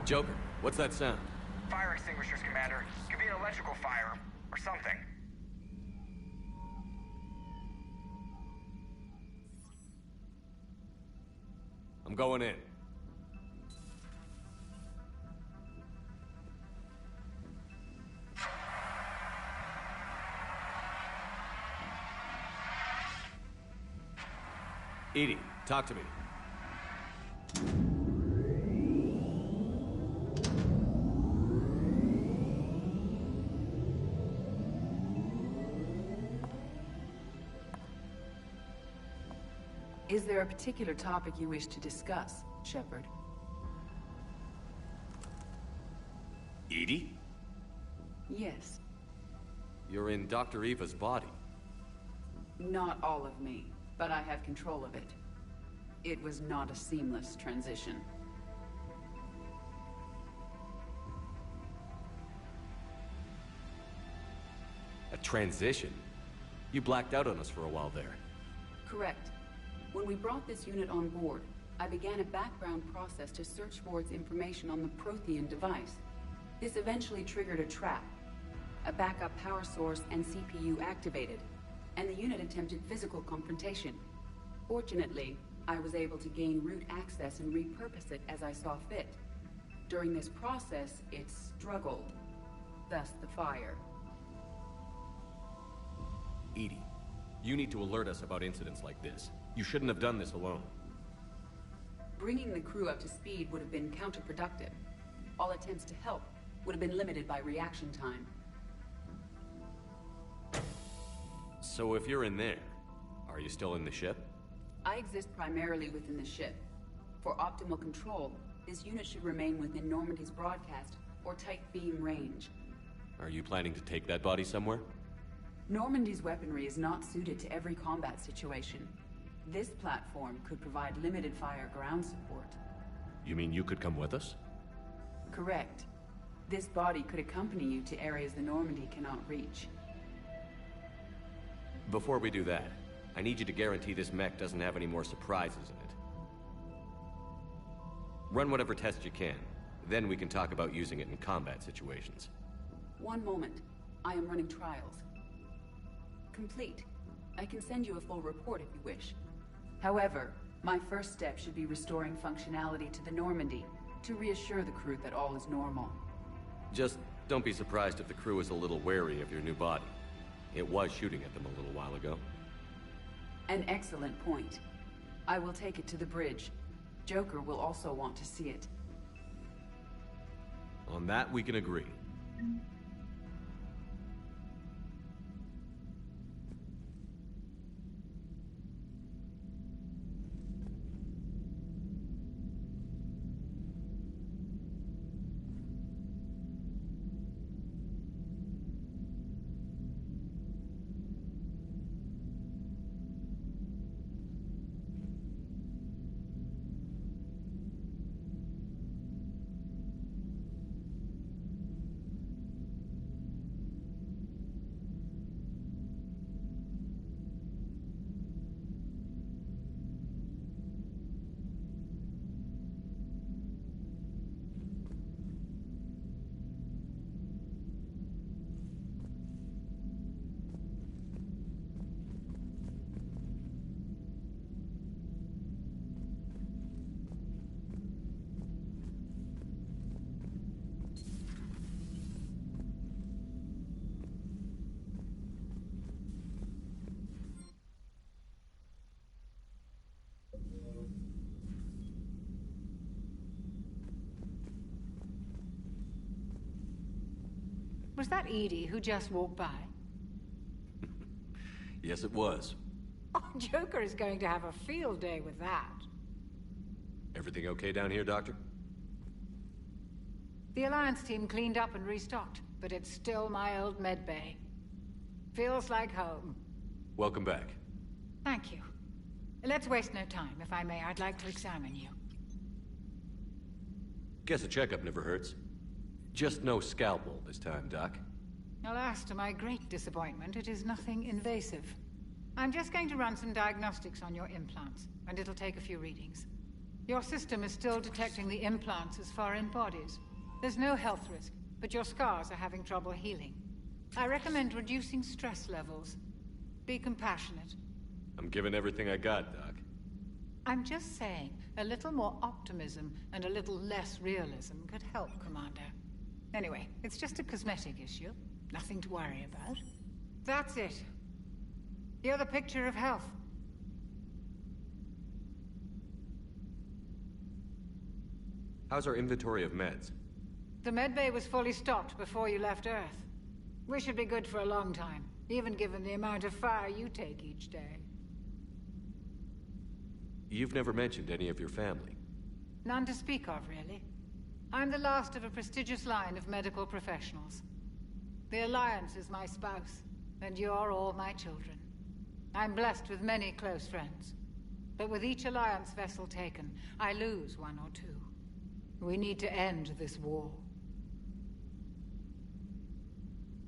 Joker, what's that sound? Fire extinguishers, Commander. Could be an electrical fire, or something. I'm going in. Edie, talk to me. Is there a particular topic you wish to discuss, Shepard? Edie? Yes. You're in Dr. Eva's body. Not all of me, but I have control of it. It was not a seamless transition. A transition? You blacked out on us for a while there. Correct. When we brought this unit on board, I began a background process to search for its information on the Prothean device. This eventually triggered a trap. A backup power source and CPU activated, and the unit attempted physical confrontation. Fortunately, I was able to gain root access and repurpose it as I saw fit. During this process, it struggled. Thus the fire. Edie, you need to alert us about incidents like this. You shouldn't have done this alone. Bringing the crew up to speed would have been counterproductive. All attempts to help would have been limited by reaction time. So if you're in there, are you still in the ship? I exist primarily within the ship. For optimal control, this unit should remain within Normandy's broadcast or tight beam range. Are you planning to take that body somewhere? Normandy's weaponry is not suited to every combat situation. This platform could provide limited fire ground support. You mean you could come with us? Correct. This body could accompany you to areas the Normandy cannot reach. Before we do that, I need you to guarantee this mech doesn't have any more surprises in it. Run whatever tests you can, then we can talk about using it in combat situations. One moment. I am running trials. Complete. I can send you a full report if you wish. However, my first step should be restoring functionality to the Normandy to reassure the crew that all is normal. Just don't be surprised if the crew is a little wary of your new body. It was shooting at them a little while ago. An excellent point. I will take it to the bridge. Joker will also want to see it. On that, we can agree. Was that Edie who just walked by? Yes, it was. Oh, Joker is going to have a field day with that. Everything okay down here, Doctor? The Alliance team cleaned up and restocked, but it's still my old med bay. Feels like home. Welcome back. Thank you. Let's waste no time. If I may, I'd like to examine you. Guess a checkup never hurts. Just no scalpel this time, Doc. Alas, to my great disappointment, it is nothing invasive. I'm just going to run some diagnostics on your implants, and it'll take a few readings. Your system is still detecting the implants as foreign bodies. There's no health risk, but your scars are having trouble healing. I recommend reducing stress levels. Be compassionate. I'm giving everything I got, Doc. I'm just saying, a little more optimism and a little less realism could help, Commander. Anyway, it's just a cosmetic issue. Nothing to worry about. That's it. You're the picture of health. How's our inventory of meds? The medbay was fully stocked before you left Earth. We should be good for a long time, even given the amount of fire you take each day. You've never mentioned any of your family. None to speak of, really. I'm the last of a prestigious line of medical professionals. The Alliance is my spouse, and you're all my children. I'm blessed with many close friends. But with each Alliance vessel taken, I lose one or two. We need to end this war.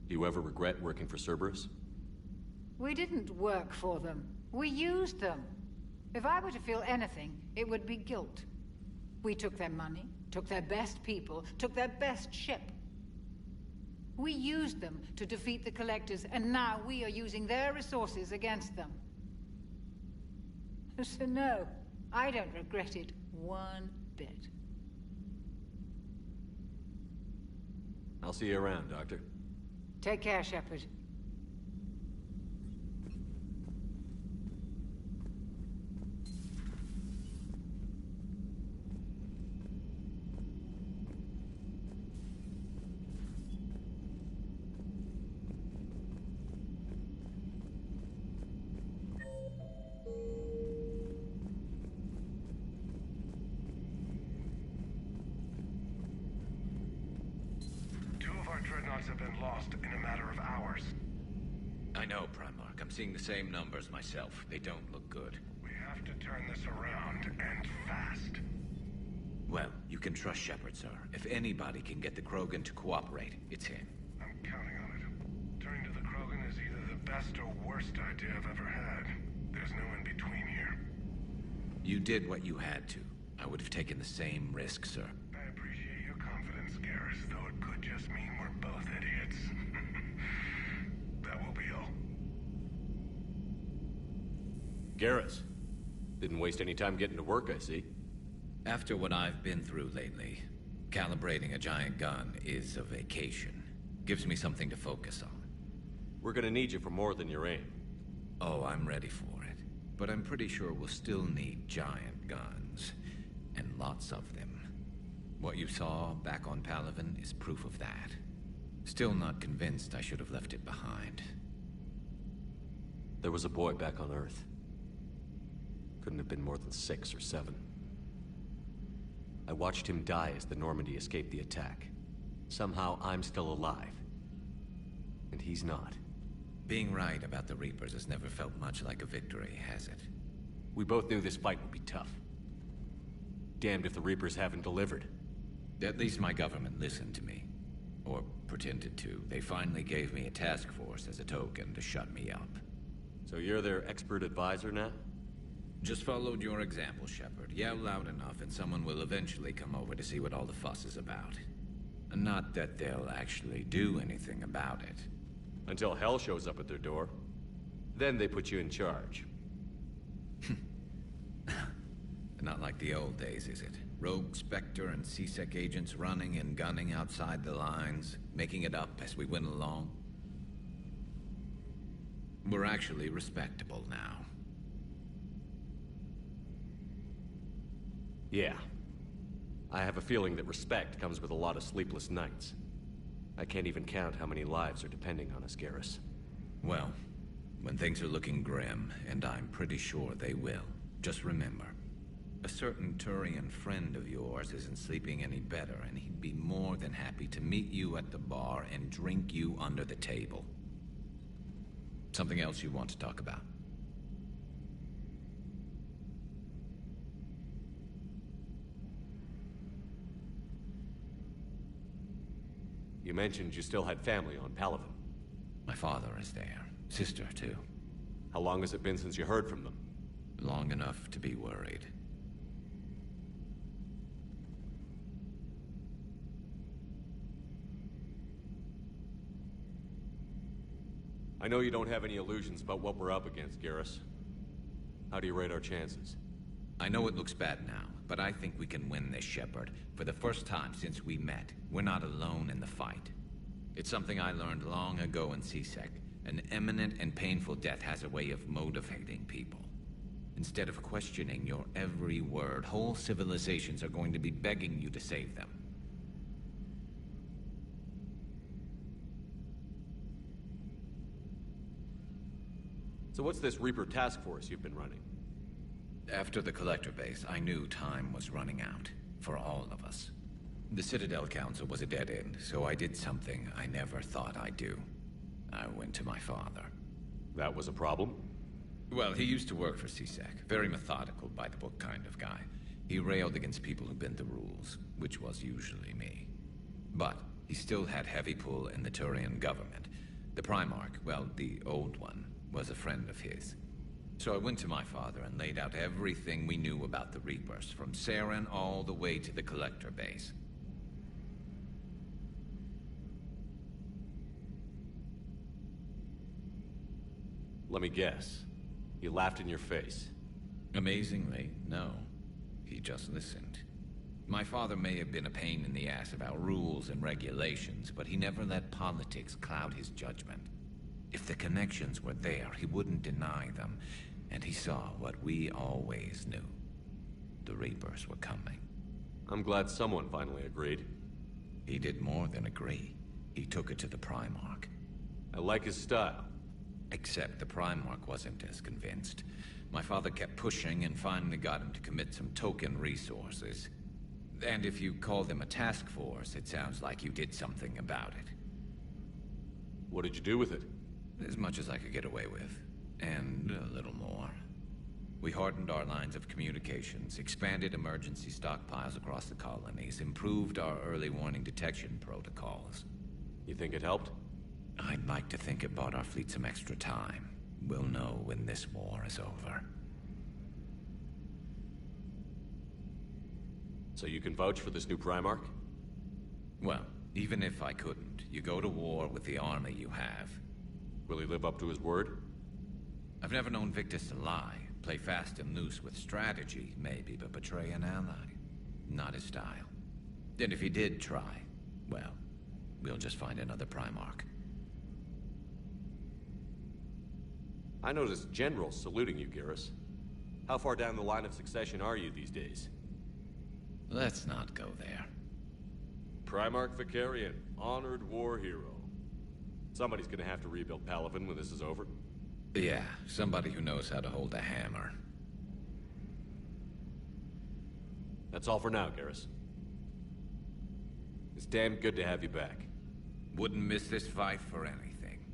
Do you ever regret working for Cerberus? We didn't work for them. We used them. If I were to feel anything, it would be guilt. We took their money, took their best people, took their best ship. We used them to defeat the Collectors, and now we are using their resources against them. So no, I don't regret it one bit. I'll see you around, Doctor. Take care, Shepard. Have been lost in a matter of hours. I know, Primarch. I'm seeing the same numbers myself. They don't look good. We have to turn this around, and fast. Well, you can trust Shepard, sir. If anybody can get the Krogan to cooperate, it's him. I'm counting on it. Turning to the Krogan is either the best or worst idea I've ever had. There's no in between here. You did what you had to. I would have taken the same risk, sir. I appreciate your confidence, Garrus, though it could just mean we're both idiots. That will be all. Garrus. Didn't waste any time getting to work, I see. After what I've been through lately, calibrating a giant gun is a vacation. Gives me something to focus on. We're gonna need you for more than your aim. Oh, I'm ready for it. But I'm pretty sure we'll still need giant guns. And lots of them. What you saw back on Palaven is proof of that. Still not convinced I should have left it behind. There was a boy back on Earth. Couldn't have been more than 6 or 7. I watched him die as the Normandy escaped the attack. Somehow I'm still alive. And he's not. Being right about the Reapers has never felt much like a victory, has it? We both knew this fight would be tough. Damned if the Reapers haven't delivered. At least my government listened to me. Or pretended to. They finally gave me a task force as a token to shut me up. So you're their expert advisor now? Just followed your example, Shepard. Yell loud enough and someone will eventually come over to see what all the fuss is about. Not that they'll actually do anything about it. Until hell shows up at their door. Then they put you in charge. Not like the old days, is it? Rogue Spectre and C-Sec agents running and gunning outside the lines, making it up as we went along. We're actually respectable now. Yeah. I have a feeling that respect comes with a lot of sleepless nights. I can't even count how many lives are depending on us, Garrus. Well, when things are looking grim, and I'm pretty sure they will, just remember, a certain Turian friend of yours isn't sleeping any better, and he'd be more than happy to meet you at the bar and drink you under the table. Something else you want to talk about? You mentioned you still had family on Palaven. My father is there. Sister, too. How long has it been since you heard from them? Long enough to be worried. I know you don't have any illusions about what we're up against, Garrus. How do you rate our chances? I know it looks bad now, but I think we can win this, Shepard. For the first time since we met, we're not alone in the fight. It's something I learned long ago in C-Sec. An imminent and painful death has a way of motivating people. Instead of questioning your every word, whole civilizations are going to be begging you to save them. So what's this Reaper task force you've been running? After the Collector base, I knew time was running out. For all of us. The Citadel Council was a dead end, so I did something I never thought I'd do. I went to my father. That was a problem? Well, he used to work for C-Sec. Very methodical, by-the-book kind of guy. He railed against people who bent the rules, which was usually me. But he still had heavy pull in the Turian government. The Primarch, well, the old one, was a friend of his. So I went to my father and laid out everything we knew about the Reapers, from Saren all the way to the Collector base. Let me guess. He laughed in your face. Amazingly, no. He just listened. My father may have been a pain in the ass about rules and regulations, but he never let politics cloud his judgment. If the connections were there, he wouldn't deny them. And he saw what we always knew. The Reapers were coming. I'm glad someone finally agreed. He did more than agree. He took it to the Primarch. I like his style. Except the Primarch wasn't as convinced. My father kept pushing and finally got him to commit some token resources. And if you call them a task force, it sounds like you did something about it. What did you do with it? As much as I could get away with. And a little more. We hardened our lines of communications, expanded emergency stockpiles across the colonies, improved our early warning detection protocols. You think it helped? I'd like to think it bought our fleet some extra time. We'll know when this war is over. So you can vouch for this new Primarch? Well, even if I couldn't, you go to war with the army you have. Will he live up to his word? I've never known Victus to lie. Play fast and loose with strategy, maybe, but betray an ally. Not his style. And if he did try, well, we'll just find another Primarch. I noticed generals saluting you, Garrus. How far down the line of succession are you these days? Let's not go there. Primarch Vicarian, honored war hero. Somebody's gonna have to rebuild Palaven when this is over. Yeah, somebody who knows how to hold a hammer. That's all for now, Garrus. It's damn good to have you back. Wouldn't miss this fight for anything.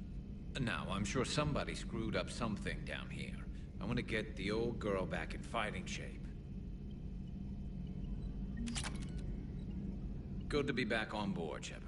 Now, I'm sure somebody screwed up something down here. I want to get the old girl back in fighting shape. Good to be back on board, Shepard.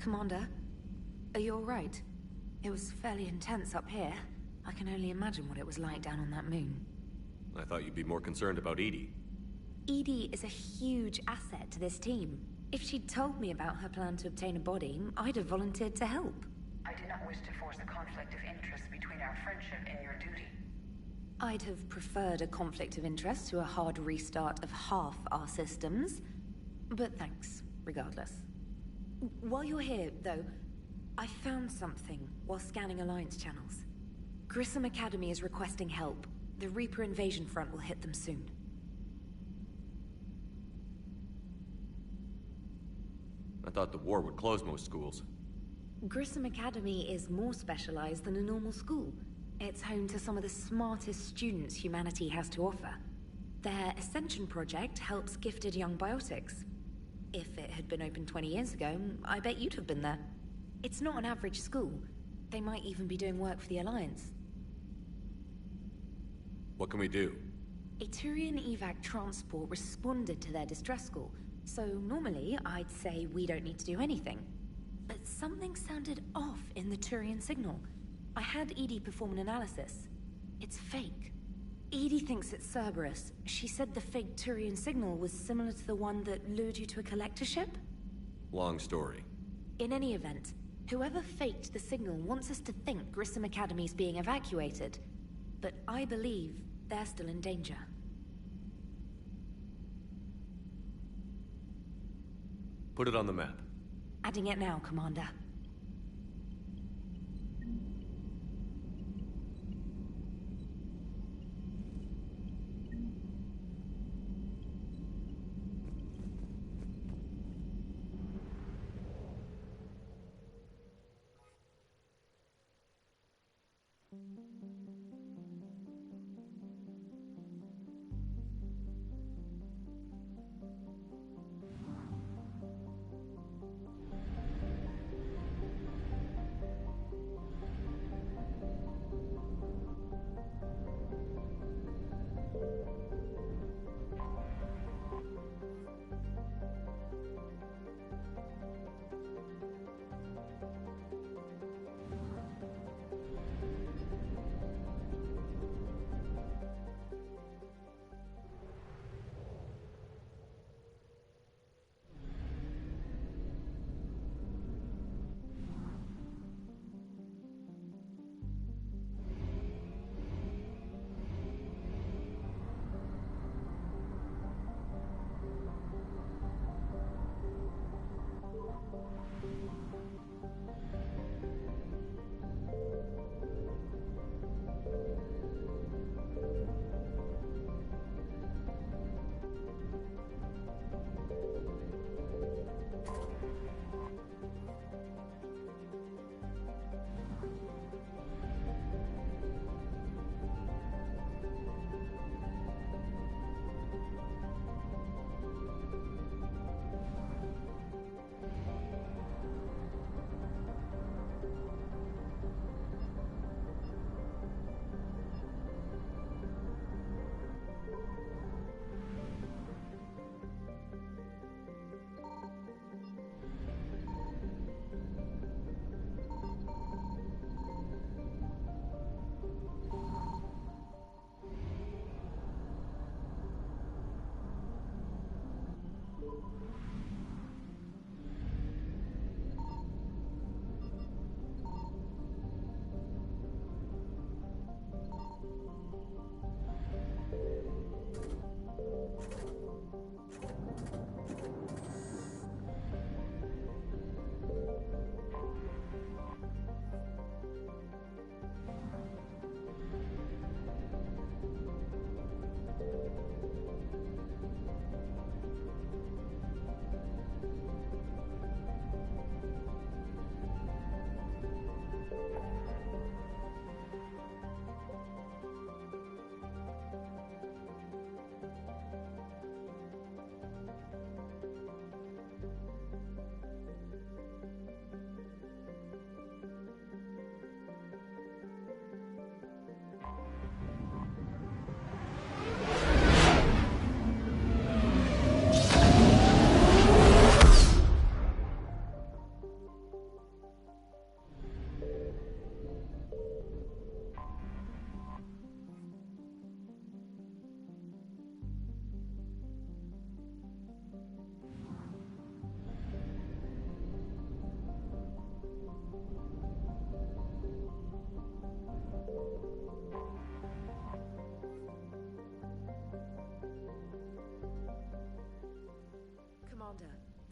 Commander, are you alright? It was fairly intense up here. I can only imagine what it was like down on that moon. I thought you'd be more concerned about Edie. Edie is a huge asset to this team. If she'd told me about her plan to obtain a body, I'd have volunteered to help. I do not wish to force a conflict of interest between our friendship and your duty. I'd have preferred a conflict of interest to a hard restart of half our systems. But thanks, regardless. While you're here, though, I found something while scanning Alliance channels. Grissom Academy is requesting help. The Reaper invasion front will hit them soon. I thought the war would close most schools. Grissom Academy is more specialized than a normal school. It's home to some of the smartest students humanity has to offer. Their Ascension project helps gifted young biotics. If it had been open 20 years ago, I bet you'd have been there. It's not an average school. They might even be doing work for the Alliance. What can we do? A Turian evac transport responded to their distress call, so normally I'd say we don't need to do anything. But something sounded off in the Turian signal. I had Edie perform an analysis. It's fake. Edie thinks it's Cerberus. She said the fake Turian signal was similar to the one that lured you to a collector ship? Long story. In any event, whoever faked the signal wants us to think Grissom Academy's being evacuated. But I believe they're still in danger. Put it on the map. Adding it now, Commander.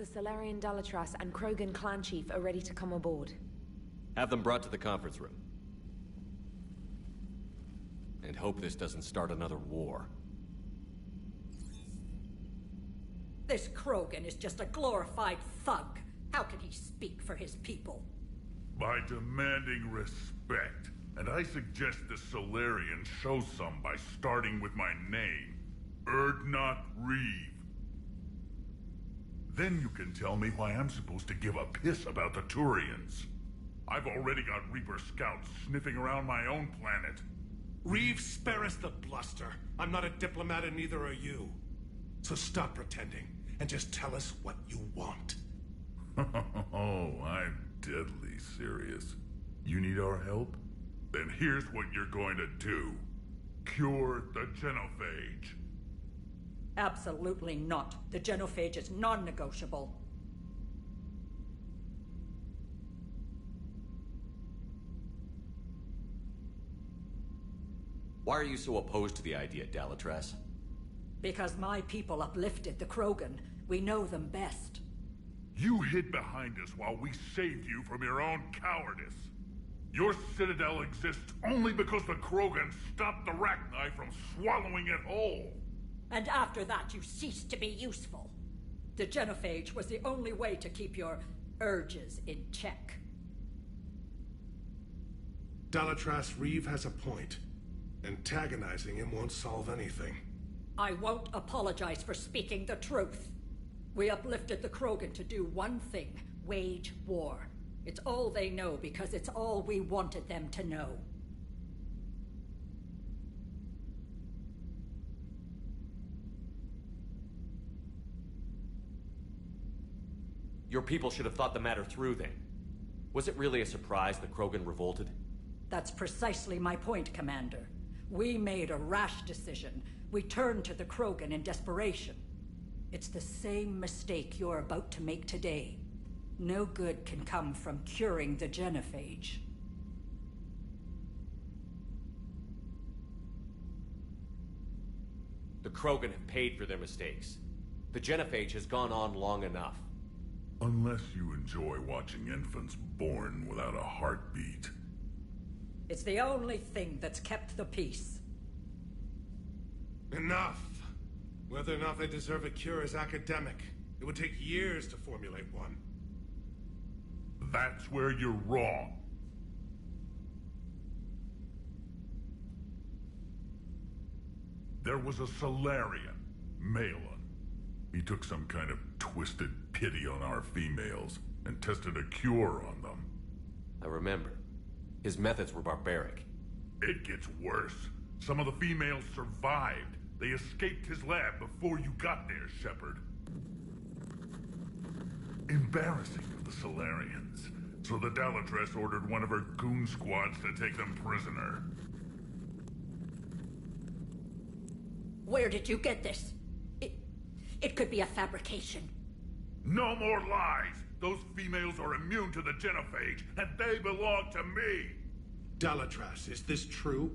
The Solarian Dalatras and Krogan clan chief are ready to come aboard. Have them brought to the conference room. And hope this doesn't start another war. This Krogan is just a glorified thug. How can he speak for his people? By demanding respect. And I suggest the Solarians show some by starting with my name. Erdnot Reeve. Then you can tell me why I'm supposed to give a piss about the Turians. I've already got Reaper scouts sniffing around my own planet. Reeve, spare us the bluster. I'm not a diplomat and neither are you. So stop pretending and just tell us what you want. Oh, I'm deadly serious. You need our help? Then here's what you're going to do. Cure the genophage. Absolutely not. The genophage is non-negotiable. Why are you so opposed to the idea, Dalatras? Because my people uplifted the Krogan. We know them best. You hid behind us while we saved you from your own cowardice. Your citadel exists only because the Krogan stopped the Rachni from swallowing it whole. And after that, you ceased to be useful. The genophage was the only way to keep your urges in check. Dalatras Reeve has a point. Antagonizing him won't solve anything. I won't apologize for speaking the truth. We uplifted the Krogan to do one thing: wage war. It's all they know because it's all we wanted them to know. Your people should have thought the matter through then. Was it really a surprise the Krogan revolted? That's precisely my point, Commander. We made a rash decision. We turned to the Krogan in desperation. It's the same mistake you're about to make today. No good can come from curing the genophage. The Krogan have paid for their mistakes. The genophage has gone on long enough. Unless you enjoy watching infants born without a heartbeat. It's the only thing that's kept the peace. Enough! Whether or not they deserve a cure is academic. It would take years to formulate one. That's where you're wrong. There was a Solarian, Malin. He took some kind of twisted pity on our females and tested a cure on them. I remember. His methods were barbaric. It gets worse. Some of the females survived. They escaped his lab before you got there, Shepard. Embarrassing for the Solarians. So the Dalatras ordered one of her goon squads to take them prisoner. Where did you get this? It could be a fabrication. No more lies! Those females are immune to the genophage, and they belong to me! Dalatras, is this true?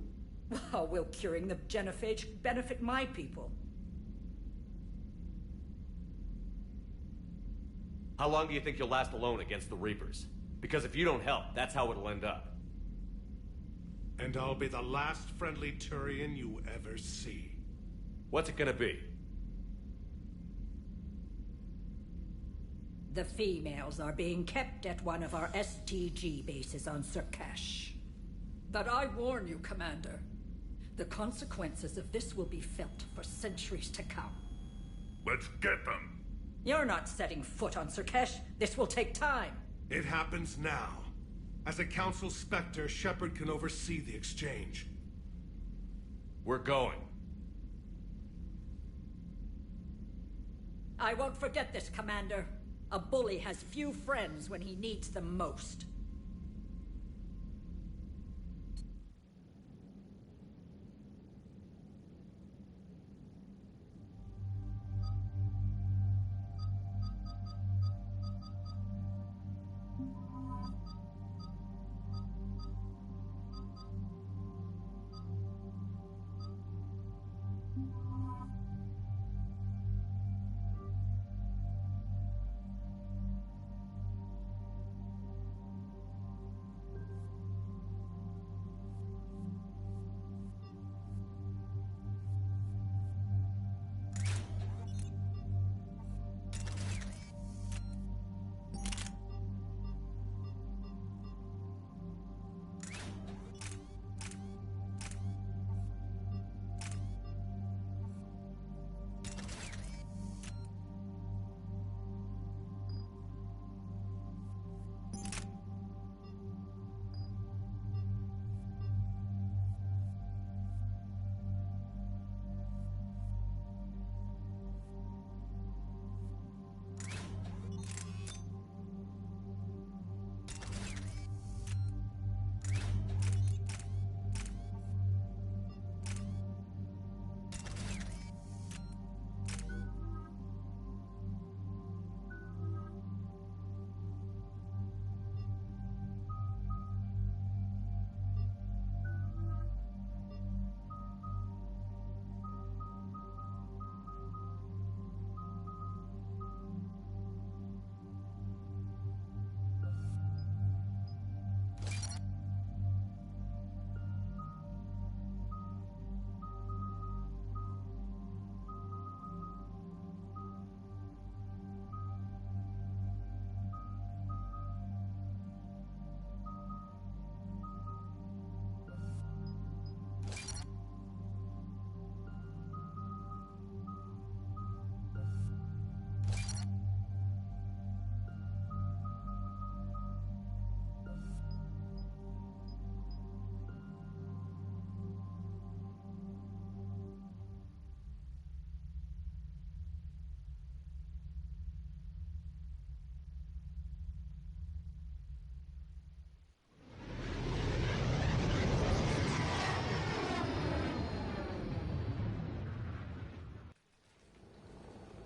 How will curing the genophage benefit my people? How long do you think you'll last alone against the Reapers? Because if you don't help, that's how it'll end up. And I'll be the last friendly Turian you ever see. What's it gonna be? The females are being kept at one of our STG bases on Sesh. But I warn you, Commander. The consequences of this will be felt for centuries to come. Let's get them! You're not setting foot on Sesh. This will take time. It happens now. As a Council Spectre, Shepard can oversee the exchange. We're going. I won't forget this, Commander. A bully has few friends when he needs them most.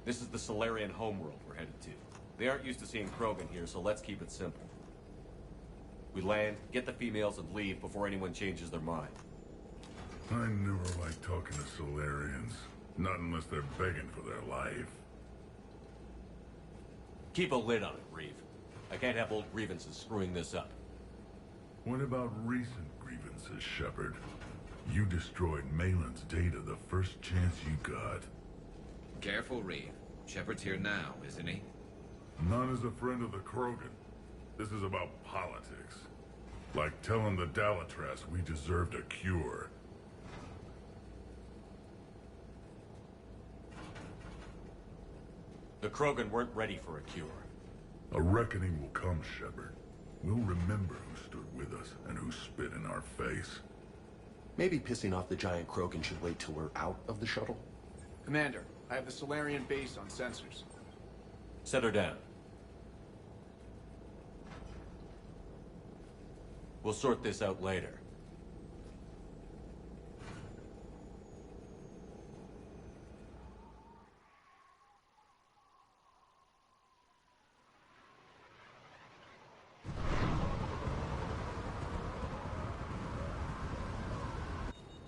This is the Solarian homeworld we're headed to. They aren't used to seeing Krogan here, so let's keep it simple. We land, get the females, and leave before anyone changes their mind. I never like talking to Solarians. Not unless they're begging for their life. Keep a lid on it, Reeve. I can't have old grievances screwing this up. What about recent grievances, Shepard? You destroyed Malin's data the first chance you got. Careful, Reeve. Shepard's here now, isn't he? Not as a friend of the Krogan. This is about politics. Like telling the Dalatras we deserved a cure. The Krogan weren't ready for a cure. A reckoning will come, Shepard. We'll remember who stood with us and who spit in our face. Maybe pissing off the giant Krogan should wait till we're out of the shuttle? Commander, I have the Solarian base on sensors. Set her down. We'll sort this out later.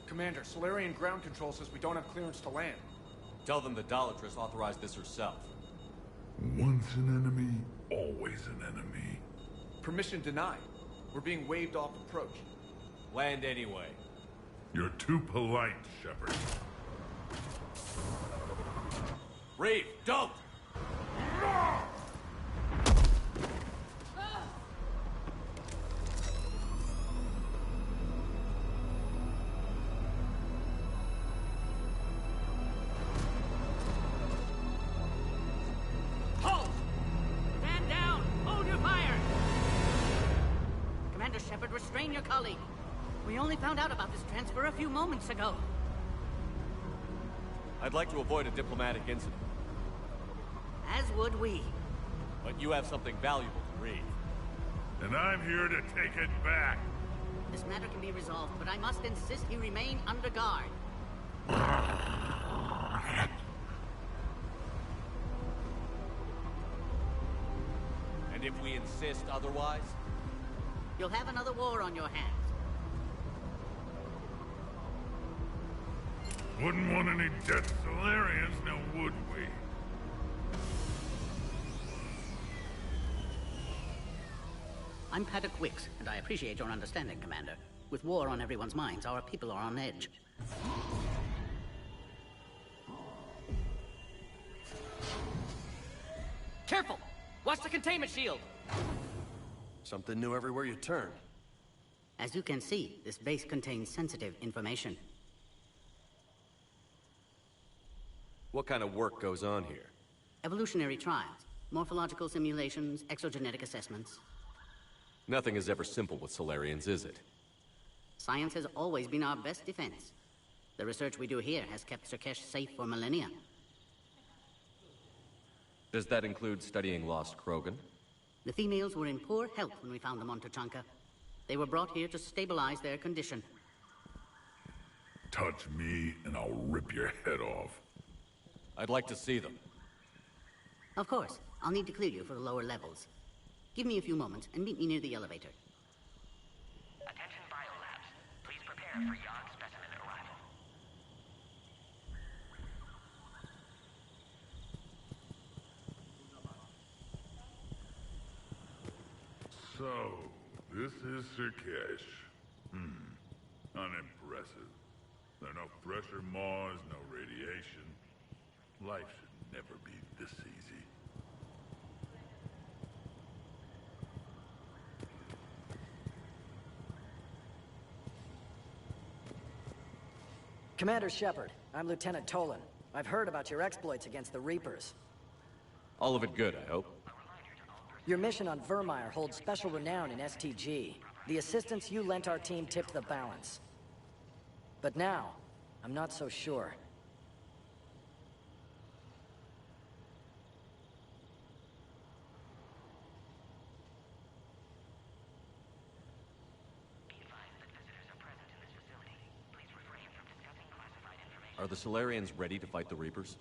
Commander, Solarian ground control says we don't have clearance to land. Tell them the Dalatras authorized this herself. Once an enemy, always an enemy. Permission denied. We're being waved off approach. Land anyway. You're too polite, Shepard. Reeve, don't! Restrain your colleague. We only found out about this transfer a few moments ago. I'd like to avoid a diplomatic incident. As would we. But you have something valuable to read. And I'm here to take it back. This matter can be resolved, but I must insist you remain under guard. And if we insist otherwise? You'll have another war on your hands. Wouldn't want any dead Solarians, now would we? I'm Paddock Wicks, and I appreciate your understanding, Commander. With war on everyone's minds, our people are on edge. Careful! Watch the containment shield! Something new everywhere you turn. As you can see, this base contains sensitive information. What kind of work goes on here? Evolutionary trials, morphological simulations, exogenetic assessments. Nothing is ever simple with Solarians, is it? Science has always been our best defense. The research we do here has kept Sesh safe for millennia. Does that include studying lost Krogan? The females were in poor health when we found them on Tuchanka. They were brought here to stabilize their condition. Touch me, and I'll rip your head off. I'd like to see them. Of course. I'll need to clear you for the lower levels. Give me a few moments, and meet me near the elevator. Attention biolabs. Please prepare for Yon specimen arrival. So, this is Sesh. Unimpressive. There are no pressure Mars, no radiation. Life should never be this easy. Commander Shepard, I'm Lieutenant Tolan. I've heard about your exploits against the Reapers. All of it good, I hope. Your mission on Vermeer holds special renown in STG. The assistance you lent our team tipped the balance. But now, I'm not so sure. Are the Solarians ready to fight the Reapers?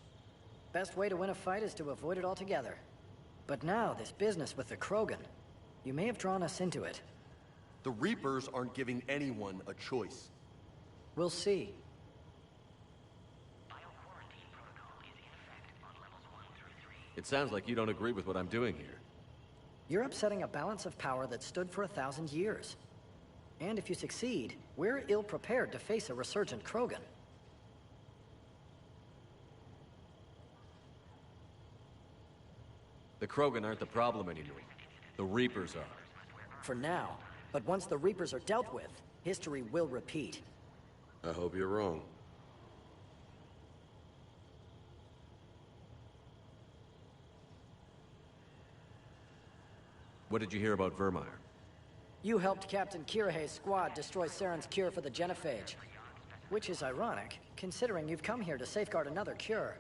Best way to win a fight is to avoid it altogether. But now, this business with the Krogan. You may have drawn us into it. The Reapers aren't giving anyone a choice. We'll see. It sounds like you don't agree with what I'm doing here. You're upsetting a balance of power that stood for 1,000 years. And if you succeed, we're ill-prepared to face a resurgent Krogan. The Krogan aren't the problem anymore. The Reapers are. For now. But once the Reapers are dealt with, history will repeat. I hope you're wrong. What did you hear about Vermeer? You helped Captain Kirihei's squad destroy Saren's cure for the genophage. Which is ironic, considering you've come here to safeguard another cure.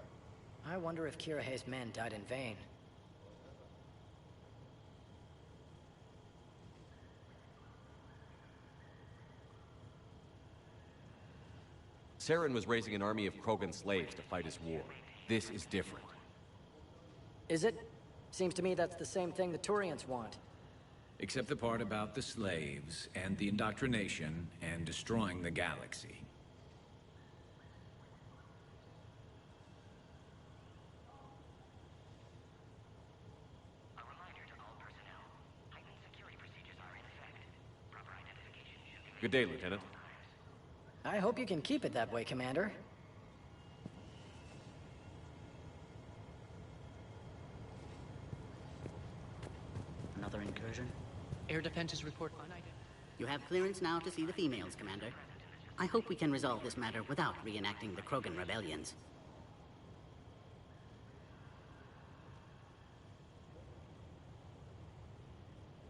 I wonder if Kirihei's men died in vain. Saren was raising an army of Krogan slaves to fight his war. This is different. Is it? Seems to me that's the same thing the Turians want. Except the part about the slaves, and the indoctrination, and destroying the galaxy. A reminder to all personnel. Heightened security procedures are in effect. Proper identification should be... Good day, Lieutenant. I hope you can keep it that way, Commander. Another incursion? Air defenses report unidentified. You have clearance now to see the females, Commander. I hope we can resolve this matter without reenacting the Krogan rebellions.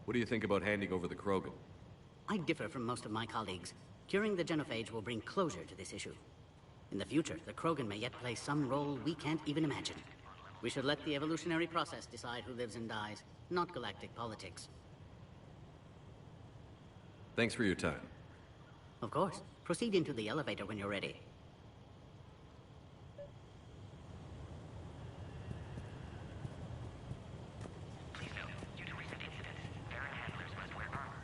What do you think about handing over the Krogan? I differ from most of my colleagues. Curing the genophage will bring closure to this issue. In the future, the Krogan may yet play some role we can't even imagine. We should let the evolutionary process decide who lives and dies, not galactic politics. Thanks for your time. Of course. Proceed into the elevator when you're ready. Please note, due to recent incidents, Baron handlers must wear armor.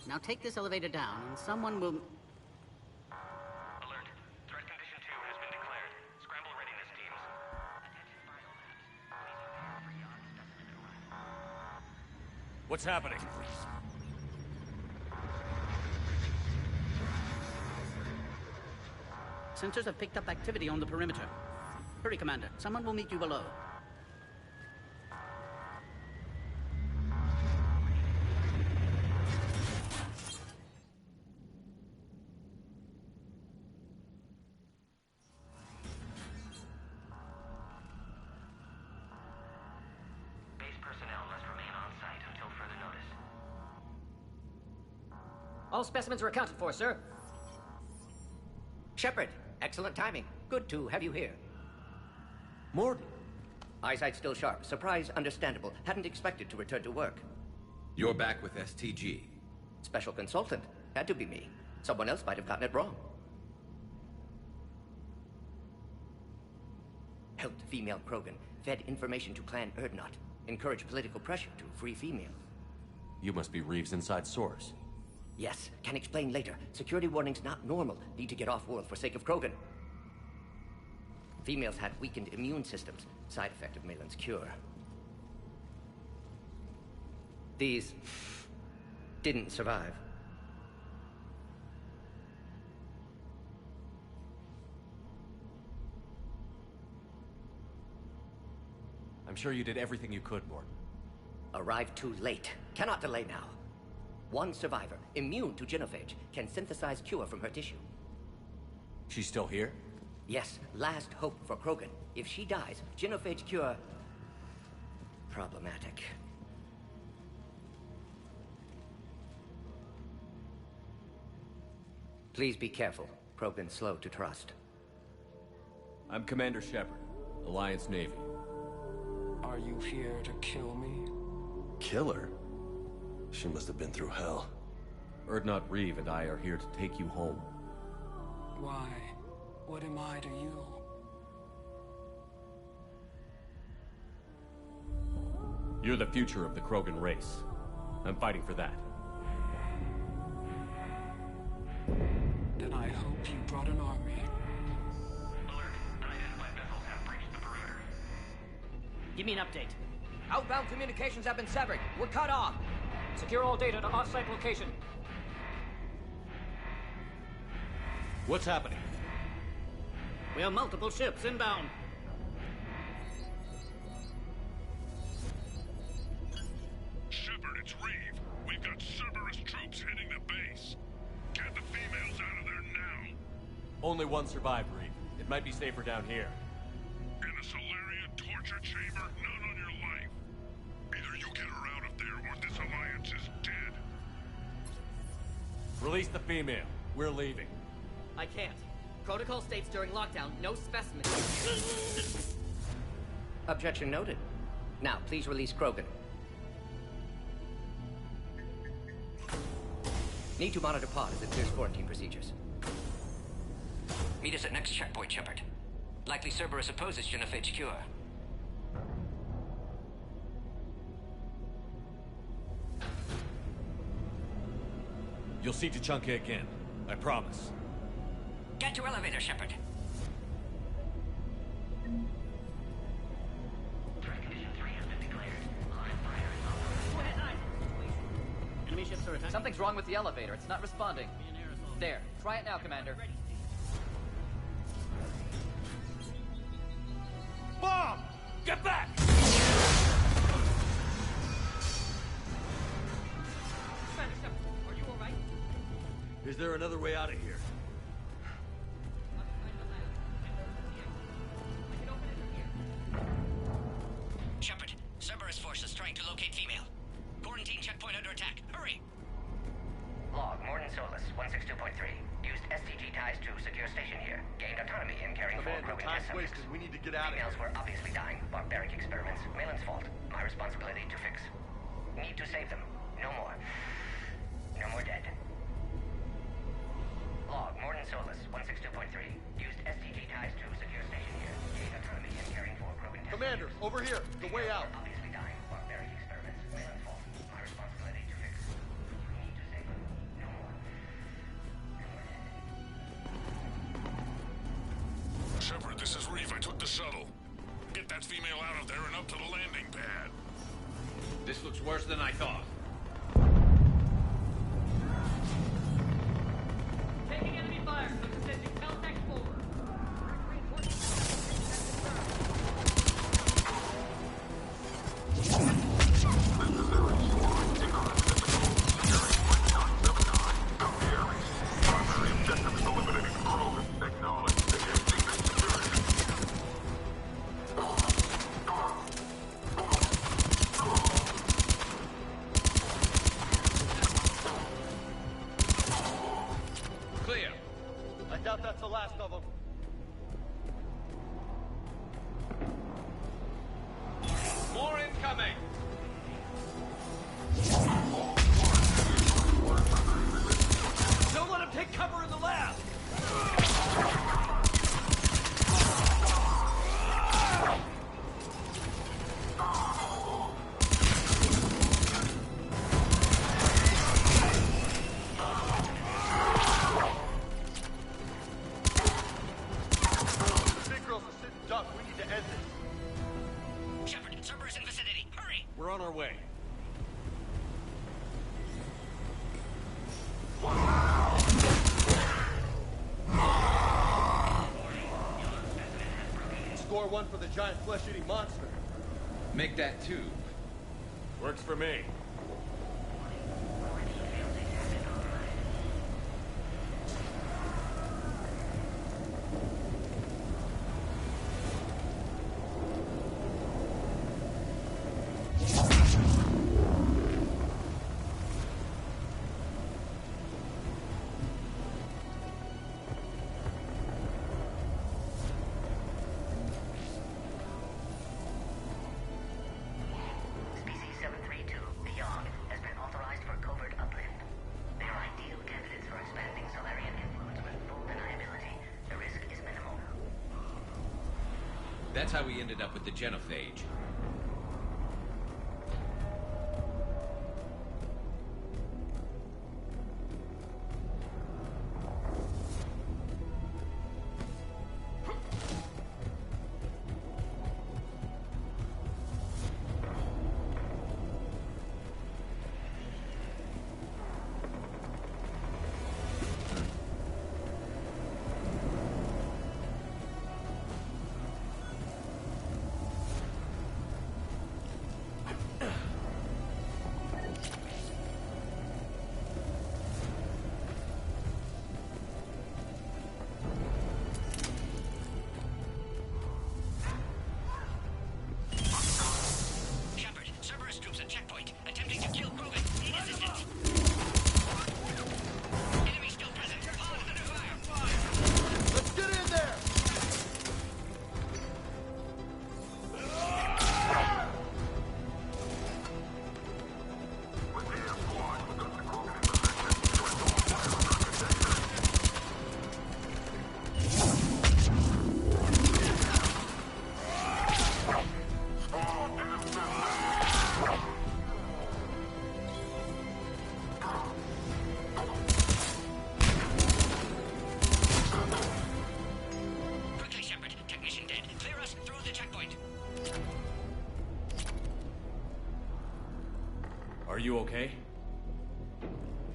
Now take this elevator down, and someone will... Alert. Threat condition 2 has been declared. Scramble readiness teams. What's happening? Sensors have picked up activity on the perimeter. Hurry, Commander. Someone will meet you below. Base personnel must remain on site until further notice. All specimens are accounted for, sir. Shepard, excellent timing. Good to have you here. Morton. Eyesight still sharp. Surprise understandable. Hadn't expected to return to work. You're back with STG. Special consultant. Had to be me. Someone else might have gotten it wrong. Helped female Krogan. Fed information to Clan Erdnot. Encouraged political pressure to free females. You must be Reeves' inside source. Yes, can explain later. Security warnings not normal. Need to get off-world for sake of Krogan. Females had weakened immune systems. Side effect of Malin's cure. These... didn't survive. I'm sure you did everything you could, Morton. Arrived too late. Cannot delay now. One survivor, immune to genophage, can synthesize cure from her tissue. She's still here? Yes, last hope for Krogan. If she dies, genophage cure... problematic. Please be careful. Krogan's slow to trust. I'm Commander Shepard, Alliance Navy. Are you here to kill me? Kill her? She must have been through hell. Erdnot Reeve and I are here to take you home. Why? What am I to you? You're the future of the Krogan race. I'm fighting for that. Then I hope you brought an army. Alert. Unidentified vessels have breached the perimeter. Give me an update. Outbound communications have been severed. We're cut off. Secure all data to off-site location. What's happening? We have multiple ships inbound. Shepard, it's Reeve. We've got Cerberus troops hitting the base. Get the females out of there now. Only one survived, Reeve. It might be safer down here. In a Solarian torture chamber, none on your life. Either you get her out of there, or this alliance is dead. Release the female. We're leaving. I can't. Protocol states during lockdown, no specimens. Objection noted. Now, please release Krogan. Need to monitor pod as it clears quarantine procedures. Meet us at next checkpoint, Shepard. Likely Cerberus opposes genophage cure. You'll see Tuchanka again. I promise. Get to elevator, Shepard. Threat condition 3 has been declared. Live fire is on. Enemy ships are attacking. Something's wrong with the elevator. It's not responding. There. Try it now, Commander. Bomb! Get back! Are you alright? Is there another way out of here? Shepard, Cerberus forces trying to locate female. Quarantine checkpoint under attack. Hurry! Log, Morden Solus, 162.3. Used STG ties to secure station here. Gained autonomy in carrying four Krogan test subjects. We need to get out of here. Females were obviously dying. Barbaric experiments. Malin's fault. My responsibility to fix. Need to save them. No more. No more dead. Log, Morden Solus, 162.3. Used STG ties to secure station here. Gained autonomy in carrying four Krogan test Commander, subjects. over here. The way out. Obviously dying. Barbaric experiments. Malin's fault. My responsibility to fix. Need to save them. No more. No more dead. Shepard, this is Reeve. I took the shuttle. Get that female out of there and up to the landing pad. This looks worse than I thought. Taking enemy fire. Subsystem Caltech forward. Clear. I doubt that's the last of them. More incoming. Don't let him take cover in the lab! The big girls are sitting duck. We need to end this. Shepard, Cerberus in vicinity. Hurry! We're on our way. Score one for the giant flesh-eating monster. Make that two. Works for me. Species 732, That's how we ended up with the genophage. Are you okay?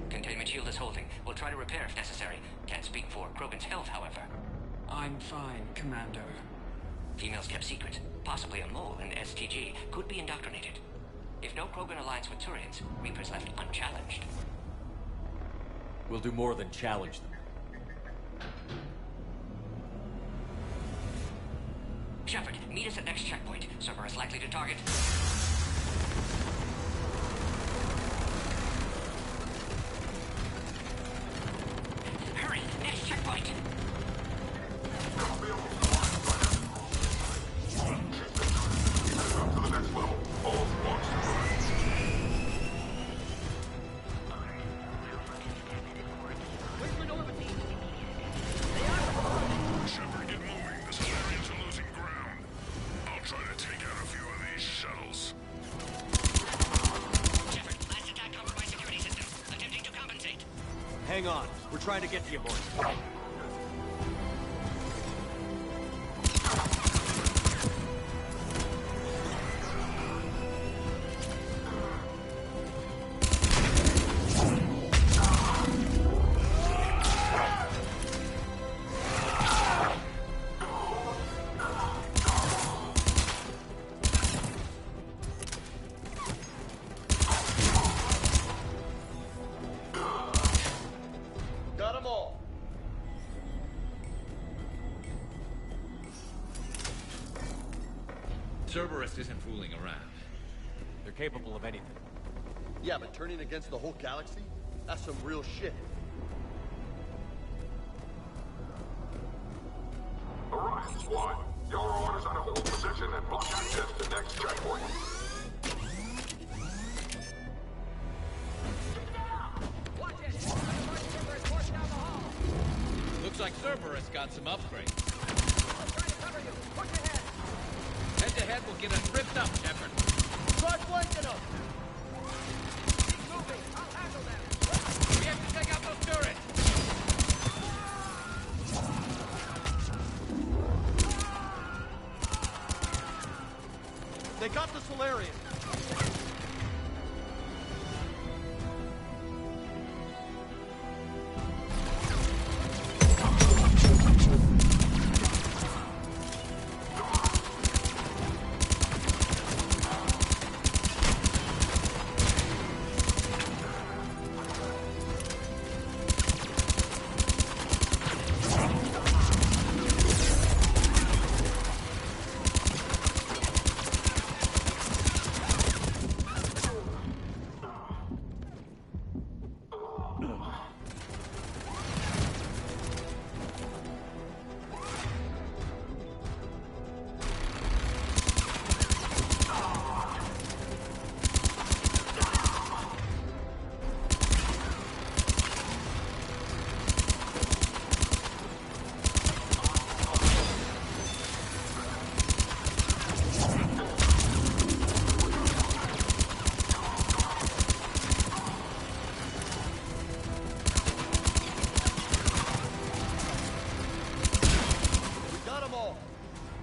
Containment shield is holding. We'll try to repair if necessary. Can't speak for Krogan's health, however. I'm fine, Commander. Females kept secret. Possibly a mole in STG. Could be indoctrinated. If no Krogan alliance with Turians, Reapers left unchallenged. We'll do more than challenge them. Shepard, meet us at next checkpoint. Server is likely to target... Hurry! Next checkpoint! Shepard, get moving. The Solarians are losing ground. I'll try to take out a few of these shuttles. Shepard, last attack covered by security system. Attempting to compensate. Hang on. We're trying to get to you, boys. Got them all. Cerberus isn't fooling around. They're capable of anything. Yeah, but turning against the whole galaxy? That's some real shit. Orion Squad, your orders are to hold position and block access to next checkpoint. Looks like Cerberus got some upgrades. Head-to-head will get us ripped up, Shepard. Try flanking them! Keep moving. I'll handle them. We have to take out those turrets. They got the Solarian.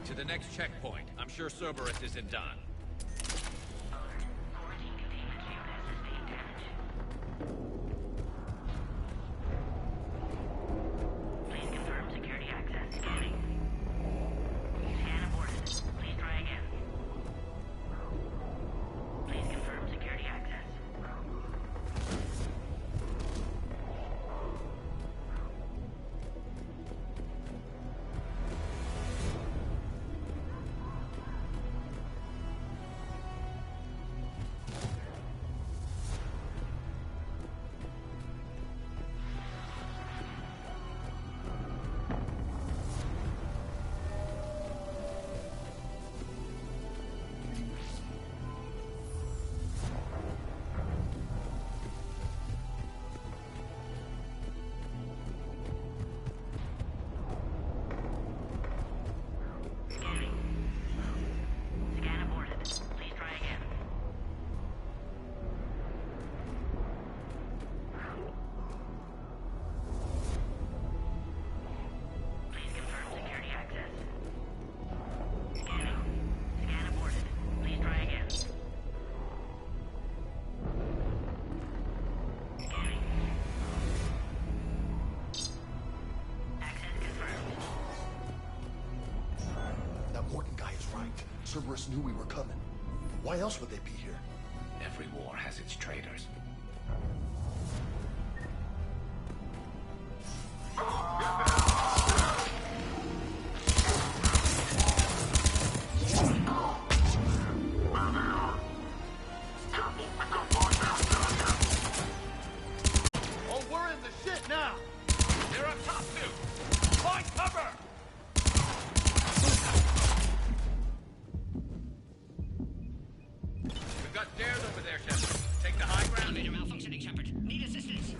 to the next checkpoint. I'm sure Cerberus isn't done. Please confirm security access. Scanning. Scan aborted. Please try again. Please confirm security access. Scan aborted. Please try again. Please confirm security access. Scanning. Scan aborted. Please try again. Scanning. Access confirmed. That Morton guy is right. Cerberus knew we were coming. Why else would they be here? Every war has its traitors. Oh, we're in the shit now! They're up top, too! Find cover! We've got stairs over there, Shepard. Take the high ground. Elevator malfunctioning, Shepard. Need assistance.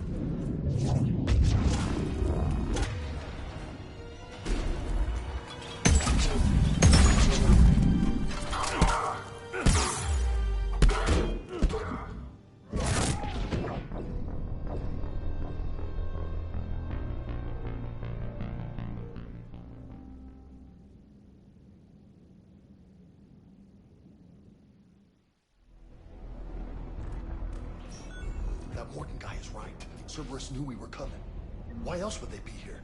That Morton guy is right. Cerberus knew we were coming. Why else would they be here?